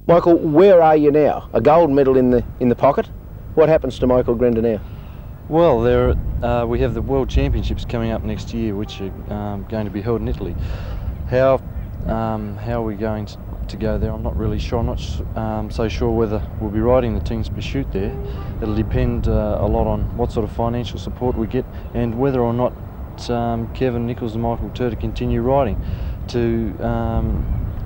Michael, where are you now? A gold medal in the pocket. What happens to Michael Grender now? Well, we have the World Championships coming up next year, which are going to be held in Italy. How are we going to go there? I'm not really sure. I'm not so sure whether we'll be riding the team's pursuit there. It'll depend a lot on what sort of financial support we get and whether or not Kevin Nichols and Michael Turter continue riding.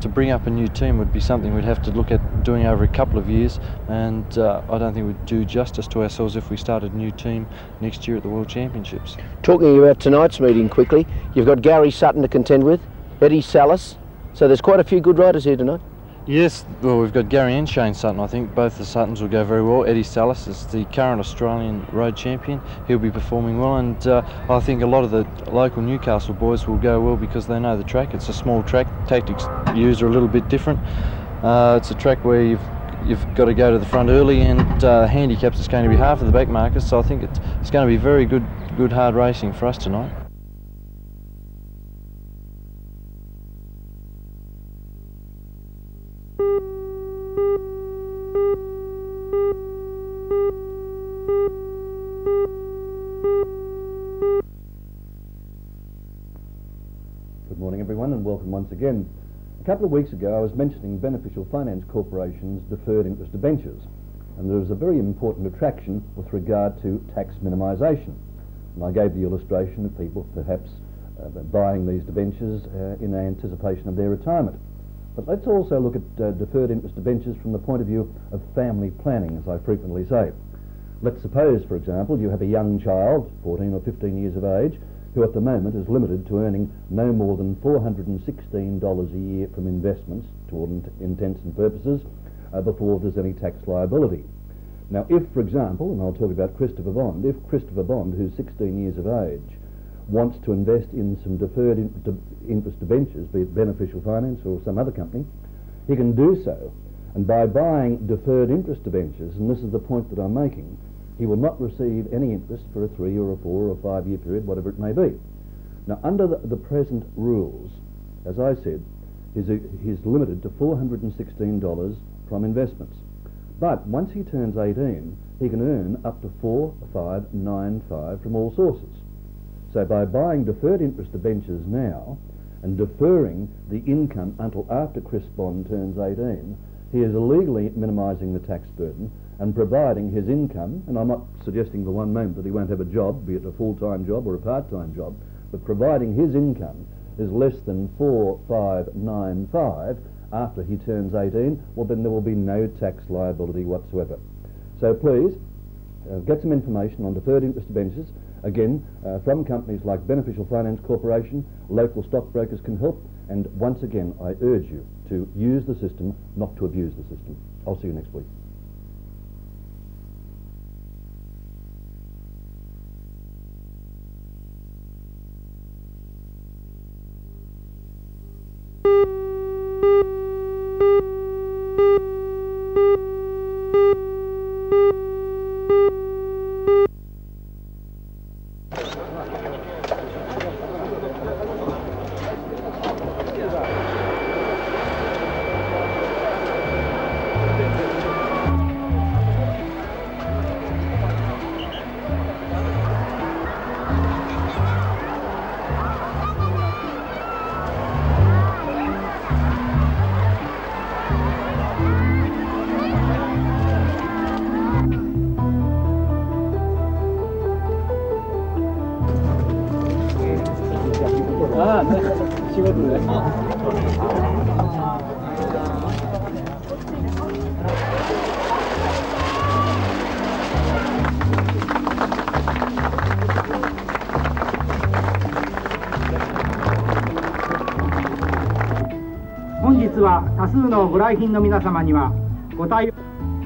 To bring up a new team would be something we'd have to look at doing over a couple of years, and I don't think we'd do justice to ourselves if we started a new team next year at the World Championships. Talking about tonight's meeting quickly, you've got Gary Sutton to contend with, Eddie Salas, so there's quite a few good riders here tonight. Yes, well, we've got Gary and Shane Sutton. I think both the Suttons will go very well. Eddie Salas is the current Australian road champion. He'll be performing well, and I think a lot of the local Newcastle boys will go well because they know the track. It's a small track. Tactics used are a little bit different. It's a track where you've got to go to the front early, and handicaps is going to be hard for the back markers. So I think it's going to be very good hard racing for us tonight. Good morning everyone, and welcome once again. A couple of weeks ago I was mentioning Beneficial Finance Corporation's deferred interest debentures, and there is a very important attraction with regard to tax minimisation. And I gave the illustration of people perhaps buying these debentures in anticipation of their retirement. But let's also look at deferred interest debentures from the point of view of family planning, as I frequently say. Let's suppose, for example, you have a young child, 14 or 15 years of age, who at the moment is limited to earning no more than $416 a year from investments, to all intents and purposes, before there's any tax liability. Now, if, for example, and I'll talk about Christopher Bond, if Christopher Bond, who's 16 years of age, wants to invest in some deferred interest debentures, be it Beneficial Finance or some other company, he can do so, and by buying deferred interest debentures, and this is the point that I'm making, he will not receive any interest for a 3 or a 4 or 5 year period, whatever it may be. Now, under the present rules, as I said, he's limited to $416 from investments. But once he turns 18, he can earn up to 4,595 from all sources. So by buying deferred interest debentures now and deferring the income until after Chris Bond turns 18, he is illegally minimising the tax burden and providing his income, and I'm not suggesting for one moment that he won't have a job, be it a full-time job or a part-time job, but providing his income is less than 4,595 after he turns 18, well then there will be no tax liability whatsoever. So please, get some information on deferred interest debentures, again, from companies like Beneficial Finance Corporation. Local stockbrokers can help, and once again I urge you to use the system, not to abuse the system. I'll see you next week.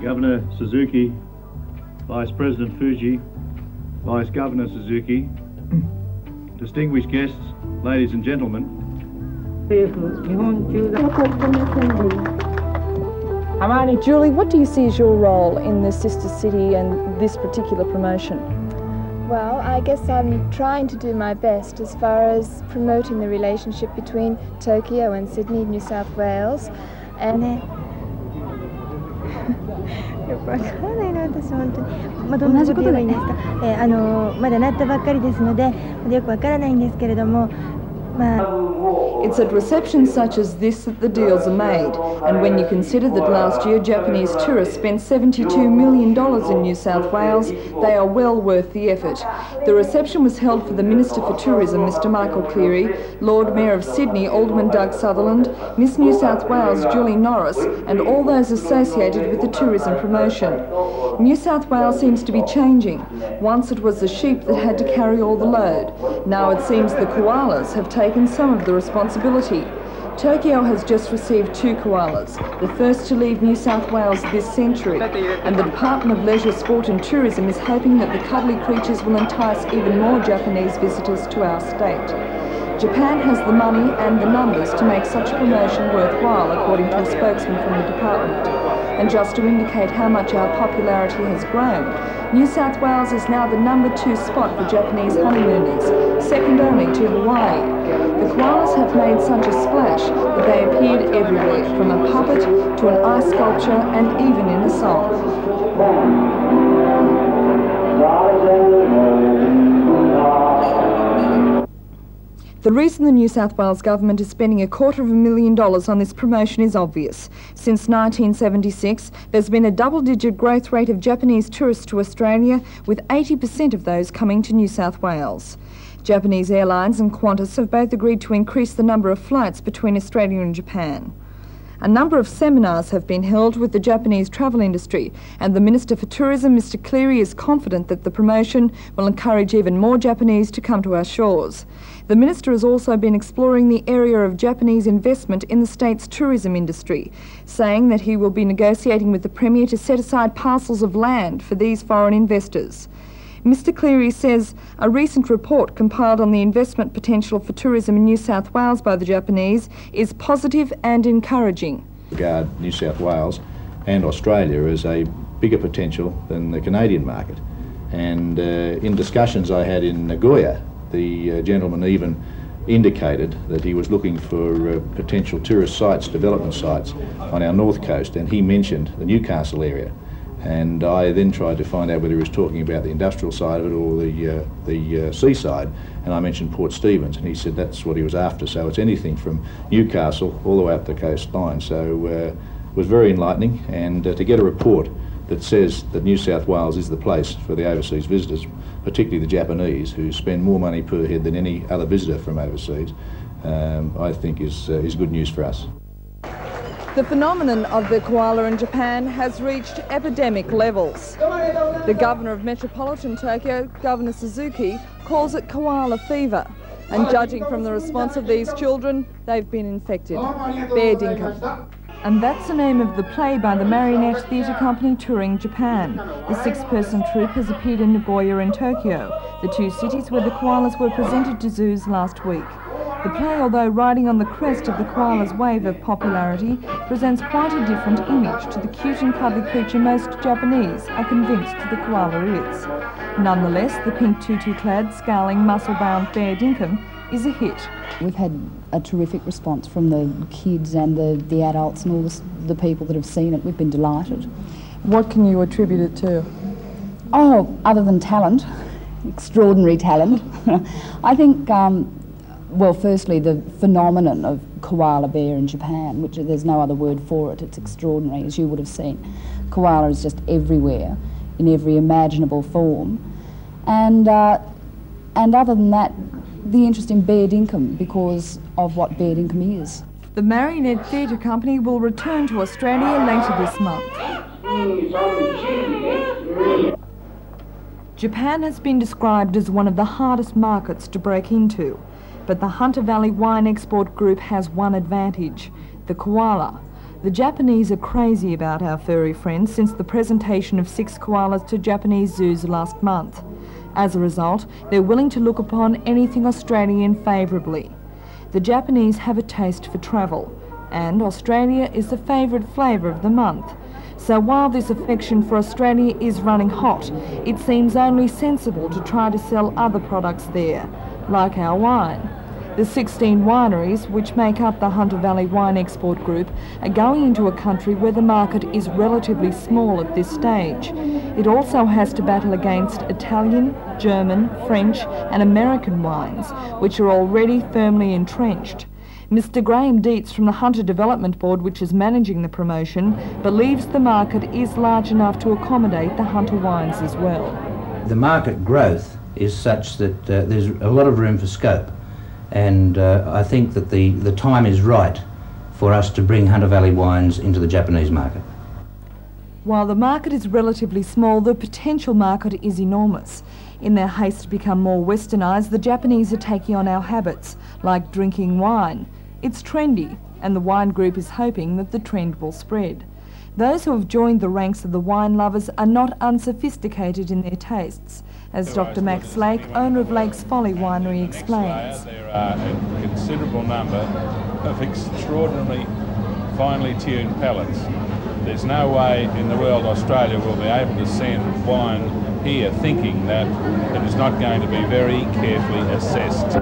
Governor Suzuki, Vice President Fuji, Vice Governor Suzuki, distinguished guests, ladies and gentlemen. Julie, what do you see as your role in the sister city and this particular promotion? Well, I guess I'm trying to do my best as far as promoting the relationship between Tokyo and Sydney, New South Wales, and よくわからないな、私本当に。どんなこと言えばいいんですか。まだなったばっかりですので、よくわからないんですけれども、It's at receptions such as this that the deals are made, and when you consider that last year Japanese tourists spent $72 million in New South Wales, they are well worth the effort. The reception was held for the Minister for Tourism, Mr Michael Cleary, Lord Mayor of Sydney, Alderman Doug Sutherland, Miss New South Wales, Julie Norris, and all those associated with the tourism promotion. New South Wales seems to be changing. Once it was the sheep that had to carry all the load. Now it seems the koalas have taken some of the responsibility. Tokyo has just received 2 koalas, the first to leave New South Wales this century, and the Department of Leisure, Sport and Tourism is hoping that the cuddly creatures will entice even more Japanese visitors to our state. Japan has the money and the numbers to make such a promotion worthwhile, according to a spokesman from the department. And just to indicate how much our popularity has grown, New South Wales is now the #2 spot for Japanese honeymooners, second only to Hawaii. The koalas have made such a splash that they appeared everywhere, from a puppet to an ice sculpture and even in a song. The reason the New South Wales government is spending $250,000 on this promotion is obvious. Since 1976, there's been a double-digit growth rate of Japanese tourists to Australia, with 80% of those coming to New South Wales. Japanese Airlines and Qantas have both agreed to increase the number of flights between Australia and Japan. A number of seminars have been held with the Japanese travel industry, and the Minister for Tourism, Mr Cleary, is confident that the promotion will encourage even more Japanese to come to our shores. The Minister has also been exploring the area of Japanese investment in the state's tourism industry, saying that he will be negotiating with the Premier to set aside parcels of land for these foreign investors. Mr Cleary says a recent report compiled on the investment potential for tourism in New South Wales by the Japanese is positive and encouraging. Regard New South Wales and Australia as a bigger potential than the Canadian market. And in discussions I had in Nagoya, the gentleman even indicated that he was looking for potential tourist sites, development sites on our north coast, and he mentioned the Newcastle area. And I then tried to find out whether he was talking about the industrial side of it or the seaside, and I mentioned Port Stephens, and he said that's what he was after. So it's anything from Newcastle all the way up the coastline. So it was very enlightening, and to get a report that says that New South Wales is the place for the overseas visitors, particularly the Japanese, who spend more money per head than any other visitor from overseas, I think is good news for us. The phenomenon of the koala in Japan has reached epidemic levels. The governor of metropolitan Tokyo, Governor Suzuki, calls it koala fever. And judging from the response of these children, they've been infected. Bear dinkum. And that's the name of the play by the Marionette Theatre Company touring Japan. The 6-person troupe has appeared in Nagoya and Tokyo, the 2 cities where the koalas were presented to zoos last week. The play, although riding on the crest of the koala's wave of popularity, presents quite a different image to the cute and cuddly creature most Japanese are convinced the koala is. Nonetheless, the pink tutu-clad, scowling, muscle-bound bear dinkum is a hit. We've had a terrific response from the kids and the adults and all the people that have seen it. We've been delighted. What can you attribute it to? Oh, other than talent, extraordinary talent. I think, well, firstly, the phenomenon of koala bear in Japan, which there's no other word for it. It's extraordinary, as you would have seen. Koala is just everywhere, in every imaginable form. And other than that, the interest in bear dinkum because of what bear dinkum is. The Marionette Theatre Company will return to Australia later this month. Japan has been described as one of the hardest markets to break into, but the Hunter Valley Wine Export Group has one advantage: the koala. The Japanese are crazy about our furry friends since the presentation of 6 koalas to Japanese zoos last month. As a result, they're willing to look upon anything Australian favourably. The Japanese have a taste for travel, and Australia is the favourite flavour of the month. So while this affection for Australia is running hot, it seems only sensible to try to sell other products there, like our wine. The 16 wineries, which make up the Hunter Valley Wine Export Group, are going into a country where the market is relatively small at this stage. It also has to battle against Italian, German, French and American wines, which are already firmly entrenched. Mr. Graham Dietz from the Hunter Development Board, which is managing the promotion, believes the market is large enough to accommodate the Hunter wines as well. The market growth is such that there's a lot of room for scope, and I think that the time is right for us to bring Hunter Valley wines into the Japanese market. While the market is relatively small, the potential market is enormous. In their haste to become more westernised, the Japanese are taking on our habits, like drinking wine. It's trendy, and the wine group is hoping that the trend will spread. Those who have joined the ranks of the wine lovers are not unsophisticated in their tastes, as Dr. Max Lake, owner of Lake's Folly Winery, explains. There are a considerable number of extraordinarily finely tuned palates. There's no way in the world Australia will be able to send wine here thinking that it is not going to be very carefully assessed.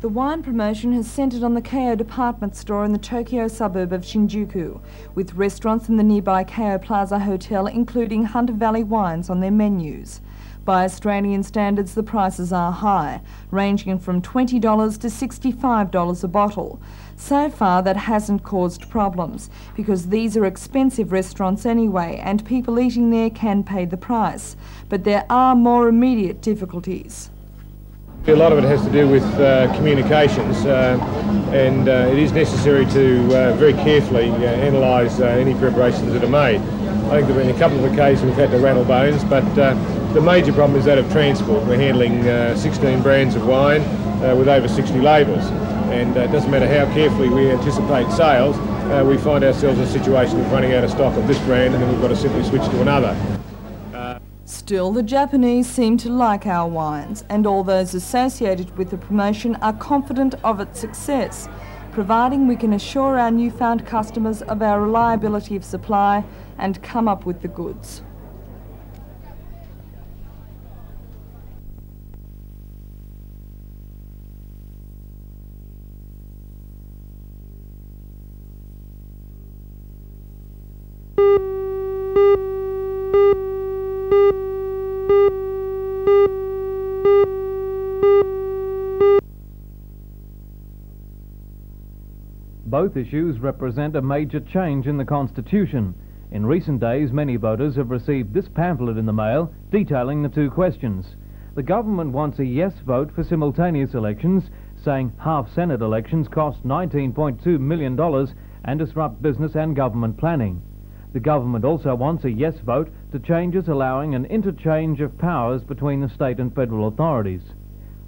The wine promotion has centred on the KO department store in the Tokyo suburb of Shinjuku, with restaurants in the nearby KO Plaza Hotel including Hunter Valley wines on their menus. By Australian standards, the prices are high, ranging from $20 to $65 a bottle. So far, that hasn't caused problems, because these are expensive restaurants anyway, and people eating there can pay the price. But there are more immediate difficulties. A lot of it has to do with communications, and it is necessary to very carefully analyse any preparations that are made. I think there have been a couple of occasions we've had to rattle bones, but the major problem is that of transport. We're handling 16 brands of wine with over 60 labels, and it doesn't matter how carefully we anticipate sales, we find ourselves in a situation of running out of stock of this brand, and then we've got to simply switch to another. Still, the Japanese seem to like our wines, and all those associated with the promotion are confident of its success, providing we can assure our newfound customers of our reliability of supply and come up with the goods. Both issues represent a major change in the Constitution. In recent days, many voters have received this pamphlet in the mail detailing the two questions. The government wants a yes vote for simultaneous elections, saying half Senate elections cost $19.2 million and disrupt business and government planning. The government also wants a yes vote to changes allowing an interchange of powers between the state and federal authorities.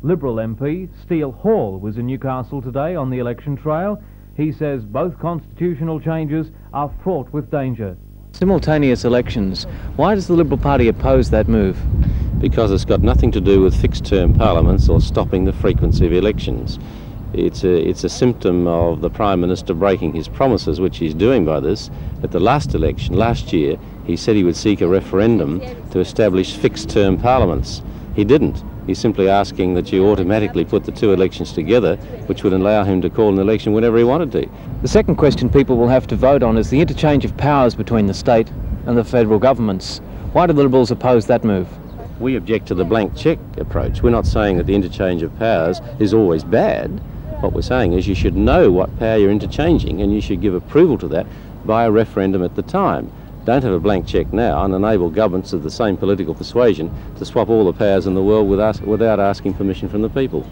Liberal MP Steele Hall was in Newcastle today on the election trail. He says both constitutional changes are fraught with danger. Simultaneous elections. Why does the Liberal Party oppose that move? Because it's got nothing to do with fixed-term parliaments or stopping the frequency of elections. It's a symptom of the Prime Minister breaking his promises, which he's doing by this. At the last election, last year, he said he would seek a referendum to establish fixed-term parliaments. He didn't. He's simply asking that you automatically put the two elections together, which would allow him to call an election whenever he wanted to. The second question people will have to vote on is the interchange of powers between the state and the federal governments. Why do the Liberals oppose that move? We object to the blank cheque approach. We're not saying that the interchange of powers is always bad. What we're saying is you should know what power you're interchanging, and you should give approval to that by a referendum at the time. Don't have a blank cheque now and enable governments of the same political persuasion to swap all the powers in the world without asking permission from the people.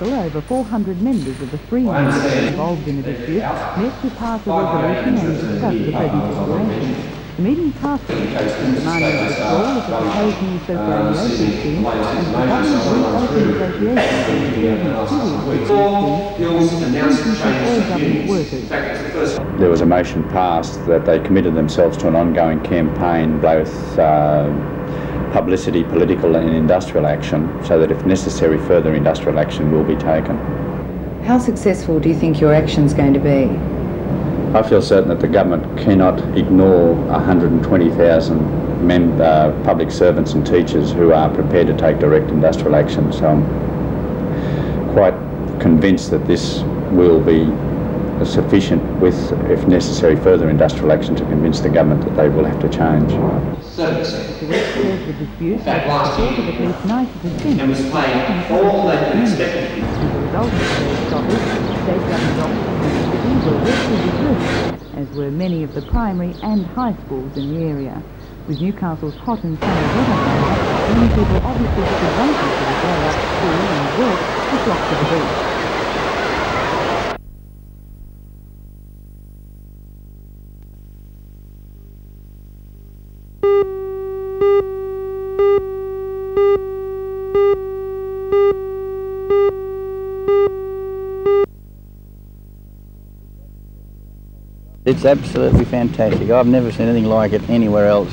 Over 400 members of the Free Movement involved in the dispute met to pass a resolution and discuss the present situation. The meeting passed the demanding the withdrawal of the proposed new association scheme and the government reopen negotiations all government workers. There was a motion passed that they committed themselves to an ongoing campaign, both publicity, political and industrial action, so that if necessary further industrial action will be taken. How successful do you think your action's going to be? I feel certain that the government cannot ignore 120,000 public servants and teachers who are prepared to take direct industrial action. So I'm quite convinced that this will be sufficient with, if necessary, further industrial action to convince the government that they will have to change. In fact, last year, and was playing all they could expect. As were many of the primary and high schools in the area. With Newcastle's hot and sunny weather, many people obviously took advantage of the day up school and work to flock to the beach. It's absolutely fantastic. I've never seen anything like it anywhere else,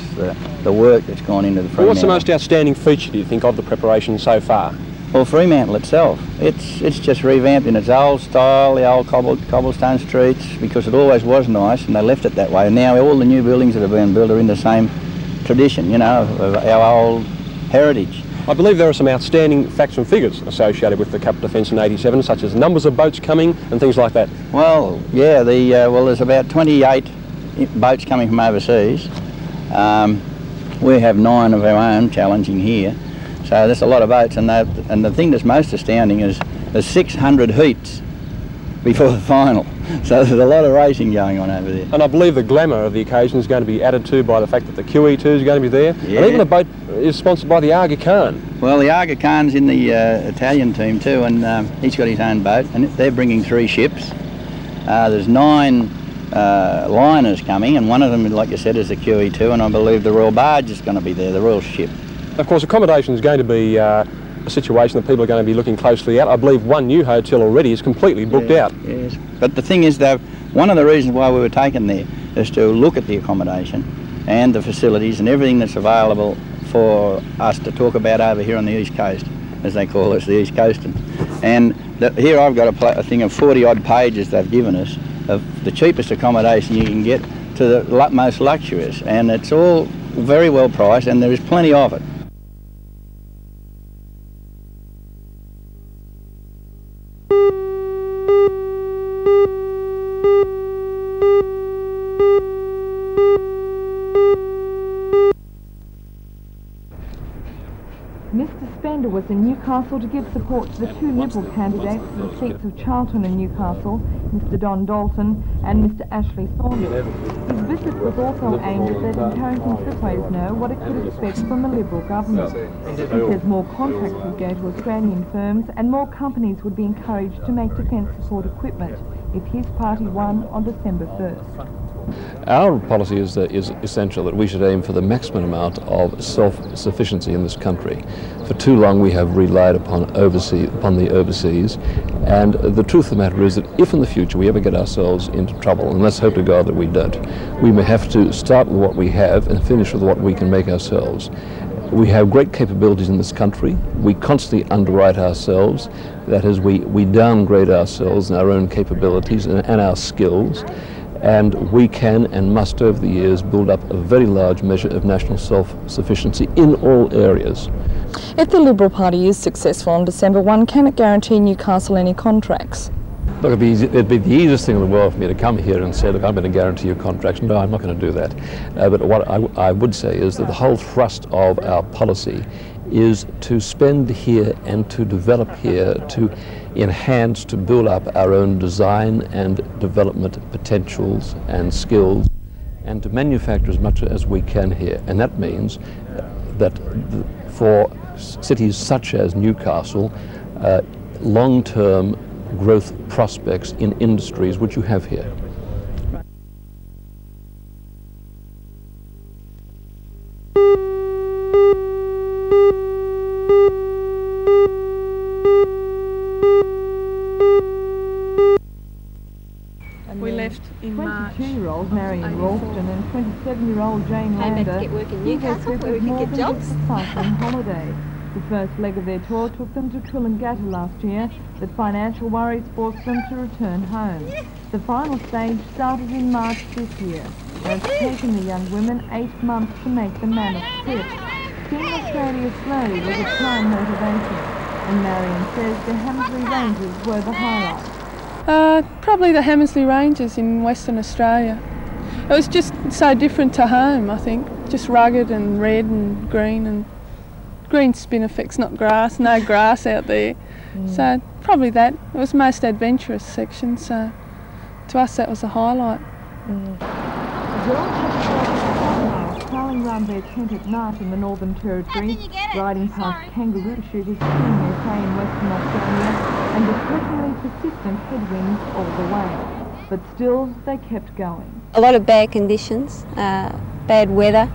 the work that's gone into the Fremantle. Well, what's the most outstanding feature, do you think, of the preparation so far? Well, Fremantle itself, it's just revamped in its old style, the old cobblestone streets, because it always was nice and they left it that way. And now all the new buildings that have been built are in the same tradition, you know, of our old heritage. I believe there are some outstanding facts and figures associated with the Cup Defence in '87, such as numbers of boats coming and things like that. Well, yeah, there's about 28 boats coming from overseas. We have 9 of our own challenging here, so there's a lot of boats. And the thing that's most astounding is there's 600 heats before the final. So there's a lot of racing going on over there. And I believe the glamour of the occasion is going to be added to by the fact that the QE2 is going to be there. Yeah. And even a boat is sponsored by the Aga Khan. Well, the Aga Khan's in the Italian team too, and he's got his own boat, and they're bringing 3 ships. There's 9 liners coming, and one of them, like you said, is the QE2, and I believe the Royal Barge is going to be there, the Royal ship. Of course, accommodation is going to be a situation that people are going to be looking closely at. I believe one new hotel already is completely booked out. Yes, but the thing is, though, one of the reasons why we were taken there is to look at the accommodation and the facilities and everything that's available for us to talk about over here on the East Coast, as they call us, the East Coasters. And here I've got a thing of 40-odd pages they've given us of the cheapest accommodation you can get to the most luxurious, and it's all very well priced, and there is plenty of it. Was in Newcastle to give support to the 2 Liberal candidates for the seats of Charlton and Newcastle, Mr Don Dalton and Mr Ashley Saunders. His visit was also aimed at letting Carrington Slipways know what it could expect from a Liberal government. He says more contracts would go to Australian firms and more companies would be encouraged to make defence support equipment if his party won on December 1st. Our policy is essential that we should aim for the maximum amount of self-sufficiency in this country. For too long we have relied upon the overseas, and the truth of the matter is that if in the future we ever get ourselves into trouble, and let's hope to God that we don't, we may have to start with what we have and finish with what we can make ourselves. We have great capabilities in this country. We constantly underwrite ourselves. That is, we downgrade ourselves and our own capabilities and our skills. And we can and must over the years build up a very large measure of national self-sufficiency in all areas. If the Liberal Party is successful on December 1, can it guarantee Newcastle any contracts? Look, it'd be the easiest thing in the world for me to come here and say, look, I'm going to guarantee you contracts. No, I'm not going to do that. But what I would say is that the whole thrust of our policy is to spend here and to develop here, to enhance, to build up our own design and development potentials and skills, and to manufacture as much as we can here. And that means that for cities such as Newcastle, long-term growth prospects in industries which you have here. We left in March 22-year-old Marion Ralston and 27-year-old Jane Came back to Lander get work in think their Newcastle trip where we was could more get than jobs. just a cycling holiday. The first leg of their tour took them to Coolangatta last year, but financial worries forced them to return home. The final stage started in March this year, and it's taken the young women 8 months to make the mammoth trip. Seeing Australia slow was a prime motivation, and Marion says the Hamersley Ranges were the highlight. Probably the Hamersley Ranges in Western Australia. It was just so different to home, I think. Just rugged and red and green spinifex, not grass, no grass out there. So probably that. It was the most adventurous section, so to us that was a highlight. Prowling round their tent at night in the Northern Territory, riding past kangaroo shooters seeing their prey in Western Australia, and depressingly persistent headwinds all the way. But still, they kept going. A lot of bad conditions, bad weather,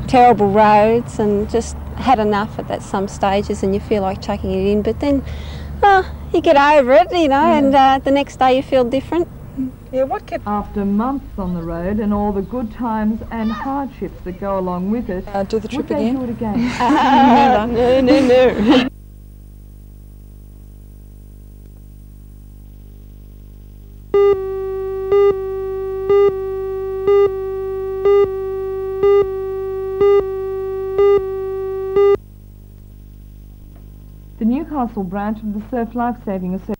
terrible roads, and just had enough at that some stages, and you feel like chucking it in, but then you get over it, you know, and the next day you feel different. Yeah, After months on the road and all the good times and hardships that go along with it, do the trip would they again? do it again? Never. No. The Newcastle branch of the Surf Life Saving Association